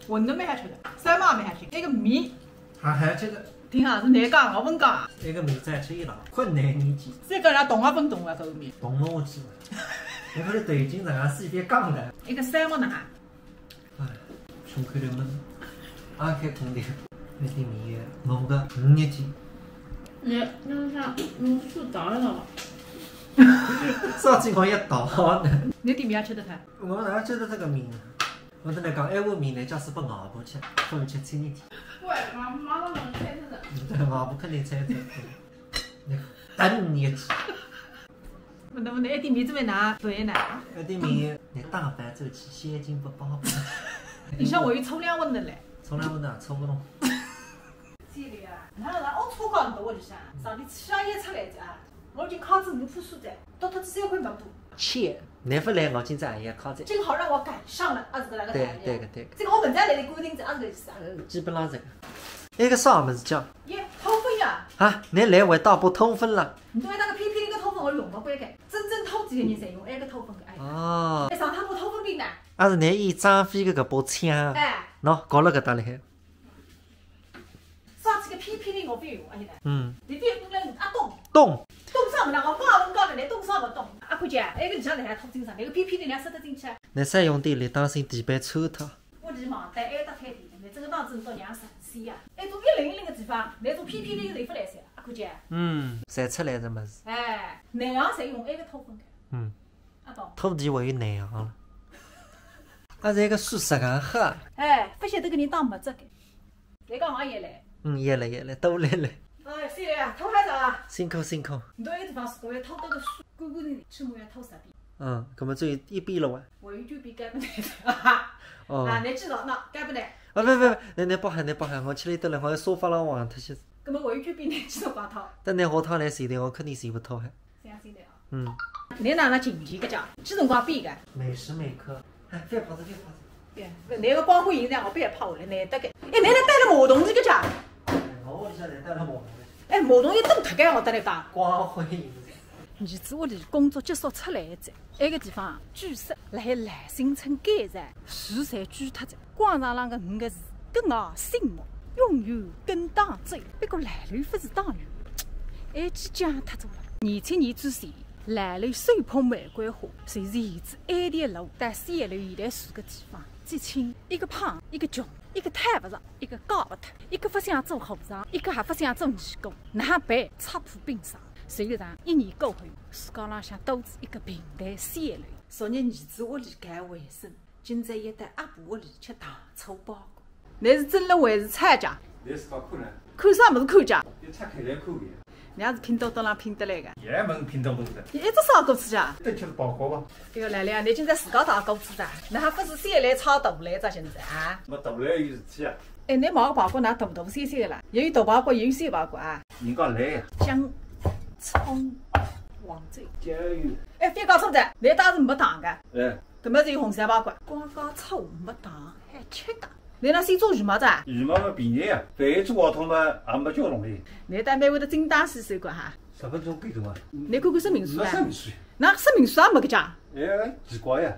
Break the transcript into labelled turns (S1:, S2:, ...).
S1: 馄饨蛮好吃的，三毛也蛮好吃。那个面，
S2: 还这个，
S1: 听啊是难讲，我问讲。
S2: 那个面再吃一道，困难年纪，
S1: 再讲人动啊分动啊，这个面。
S2: 动了我记了，那个是对劲人家是一边讲的。
S1: 那个三毛呢哈？
S2: 哎，胸口的闷，打开空调，那点面我个5年级。
S3: 那啥，水倒了了。
S2: 啥情况也倒呢？
S1: 那点面也吃得开？
S2: 我哪觉得这个面呢？我跟你讲，哎，我面呢，假使不熬不吃，回去吃一天。
S3: 喂，马上能猜出来。
S2: 对，熬不肯定猜出来。等你吃。
S1: 那一点面怎么拿对呢？
S2: 那点面，你打扮走起，现金不保。
S1: 你像我有抽2温的嘞。
S2: 抽2温的抽不动。
S1: 这里啊，你看我抽光多，我就想上天气也出来着啊！我已经考至5普数在，到他3块没补。
S2: 切，你不来我今朝也考在。
S1: 正好让我赶上了，是个那个
S2: 对
S1: 台
S2: 对。
S1: 这个我本来来的规定是这个意思啊。
S2: 基本上这个。那个啥么子讲？
S1: 耶，偷分呀！
S2: 啊，你来回倒不通分了。
S1: 你对那个 PP 那个偷分我用不惯开，真正偷钱的人才用那个偷分个哎。
S2: 哦。
S1: 上趟我偷分兵呢。
S2: 还是你以张飞的搿把枪。
S1: 哎。
S2: 喏，搞了搿搭里海。
S1: 上次个 PP 的我不用，而且呢。你别过来啊
S2: 动
S1: 啥么呢？我刚问讲的，你动啥么动？啊，看见那个里向在还偷精神，那个 PP 的人塞得进去。
S2: 你再用点力当心地板抽脱。
S1: 我连忙带挨搭开的，你这个当真到让神仙呀！那种100的地方，那种 PP 的人不来噻，啊，看见？
S2: 晒出来的么子。
S1: 哎，内行侪用那个偷分开。啊懂。
S2: 土地还有内行了。啊，这个水10个喝。
S1: 哎，不晓得给你当么子给。你讲我也来。
S2: 也来，都来。
S1: 哎，谁来啊？偷海子啊！
S2: 辛苦。
S1: 你到那个地方是我要偷到个水，滚的，起码要偷10遍。
S2: 搿么只有1遍了哇。
S1: 我有9遍干不来的。啊，你知道那干不来。
S2: 不，你包涵，我吃里头了，我要沙发上忘脱些。
S1: 搿么我有9遍你知道光偷。
S2: 等你下趟来随的，我肯定随不脱海。
S1: 这样子的
S2: 啊。
S1: 你哪能进去个讲？几辰光变个？
S2: 每时每刻。哎，别跑着。
S1: 那个光辉影让我别跑了，难得个。哎，你那带了马桶这个讲？
S2: 我里向来带了马桶。
S1: 哎，马桶一蹬脱开，我得来讲。
S2: 光辉影。
S1: 儿子屋里工作结束出来的，那个地方据说辣海兰心村街上，树侪锯脱着，广场上的5个字：跟我姓莫，永远跟党走。不过兰楼不是党员，还记讲脱走了。2007年之前，兰楼手捧玫瑰花，随是沿着安田路到3楼现代树个地方，结亲一个胖，一个穷。一个摊不上，一个搞不脱，一个不想做和尚，一个还不想做义工，哪办擦破冰霜。随后上1年过后，树高浪向多出一个平台3楼。昨日儿子屋里干卫生，今朝又到阿婆屋里吃糖醋包裹。你是蒸了还是菜酱？
S4: 你自家看呢？
S1: 看啥么子看酱？
S4: 你拆开来看的。
S1: 你也是拼多多上拼得来的？
S4: 也问拼多多的。
S1: 你一直烧锅吃啊？
S4: 得吃包裹吧。
S1: 哎呦，来来，你今朝自家烧锅吃的？那还不是3来炒大来着？现在啊？
S4: 没大来有事体啊。
S1: 哎，你买个包裹拿大小细的啦，又有大包裹，又有小包裹啊。
S4: 人家来呀。
S1: 姜、葱、黄酒。
S4: 酱油。
S1: 哎，别搞错的，你当时没糖的。
S4: 哎。
S1: 搿么是有红烧包裹，光加醋没糖还吃的。你那先做羽毛子？
S4: 羽毛嘛便宜呀，饭做熬汤嘛也没交容易。
S1: 你单位会得精打细算管哈
S4: 10分钟够多啊。
S1: 你看看说明书啊。
S4: 没说明书。
S1: 那说明书也没个讲。
S4: 哎，奇怪呀。